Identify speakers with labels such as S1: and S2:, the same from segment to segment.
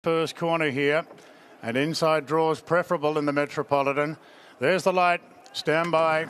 S1: First corner here, and inside draws preferable in the Metropolitan. There's the light. Stand by.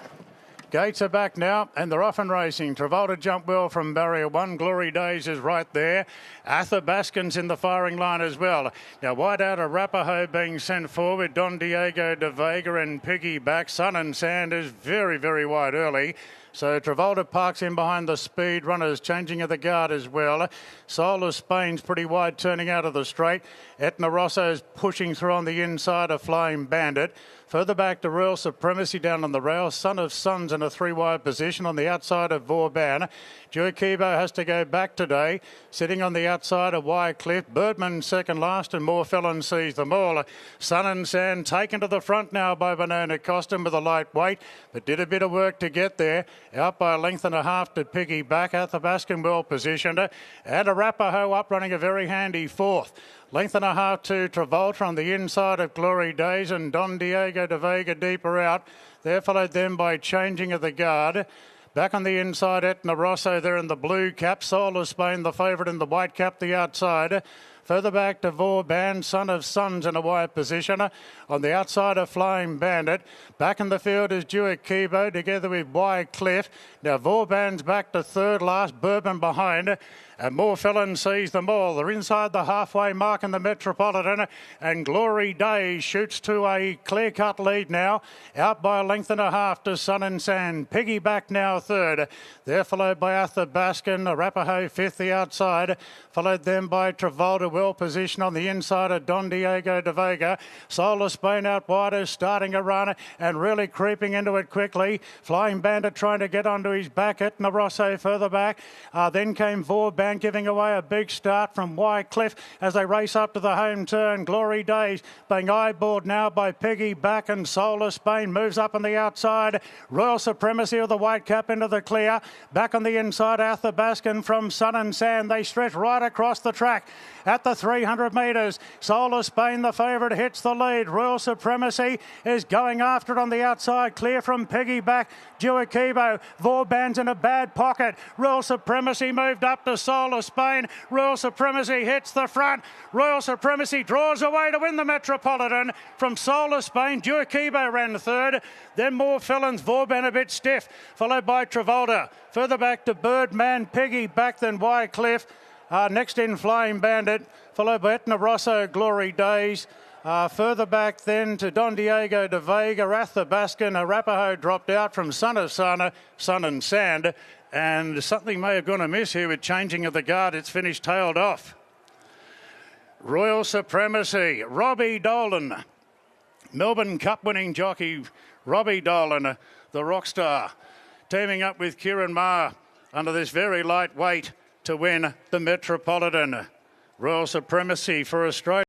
S1: Gates are back now, and they're off and racing. Travolta jumped well from barrier one. Glory Days is right there. Athabascan's in the firing line as well. Now, wide out of Arapaho being sent forward. Don Diego de Vega and Piggy back. Sun and Sand is very, very wide early. So Travolta parks in behind the speed runners, changing of the guard as well. Soul of Spain's pretty wide, turning out of the straight. Etna Rosso's pushing through on the inside of Flying Bandit. Further back to Royal Supremacy down on the rail. Son of Sons in a three-wide position on the outside of Vauban. Juakibo has to go back today, sitting on the outside of Wycliffe. Birdman second last, and More Felon sees them all. Sun and Sand taken to the front now by Banana Costume with a lightweight, but did a bit of work to get there. Out by a length and a half to Piggy back. Athabascan well positioned, and Arapaho up running a very handy fourth. Length and a half to Travolta on the inside of Glory Days, and Don Diego de Vega deeper out. They're followed then by Changing of the Guard. Back on the inside, Etna Rosso there in the blue cap. Soul of Spain, the favourite in the white cap, the outside. Further back to Vauban, Son of Sons in a wide position. On the outside of Flying Bandit. Back in the field is Juakibo together with Wycliffe. Now Vauban's back to third last, Bourbon behind. And More Felon sees them all. They're inside the halfway mark in the Metropolitan. And Glory Days shoots to a clear-cut lead now. Out by a length and a half to Sun and Sand. Piggy back now third. They're followed by Athabascan. Arapaho fifth, the outside. Followed then by Travolta, well positioned on the inside of Don Diego de Vega. Soul of Spain out wider, starting a run and really creeping into it quickly. Flying Bandit trying to get onto his back. Etna Rosso further back. Then came Vauban, giving away a big start from Wycliffe as they race up to the home turn. Glory Days being eyeballed now by Piggy back, and Soul of Spain moves up on the outside. Royal Supremacy of the white cap into the clear. Back on the inside, Athabascan from Sun and Sand. They stretch right across the track at the 300 metres. Soul of Spain, the favourite, hits the lead. Royal Supremacy is going after it on the outside, clear from Piggy back. Juakibo, Vauban's in a bad pocket. Royal Supremacy moved up to Soul of Spain. Royal Supremacy hits the front. Royal Supremacy draws away to win the Metropolitan from Soul of Spain. Juakibo ran third. Then More Felons, Vauban a bit stiff, followed by Travolta. Further back to Birdman, Piggy back, then Wycliffe. Next in Flying Bandit, followed by Etna Rosso, Glory Days. Further back then to Don Diego de Vega, Athabascan. Arapaho dropped out from Son of Sun and Sand. And something may have gone amiss here with Changing of the Guard. It's finished tailed off. Royal Supremacy, Robbie Dolan. Melbourne Cup winning jockey Robbie Dolan, the rock star, teaming up with Kieran Maher under this very light weight to win the Metropolitan. Royal Supremacy for Australia.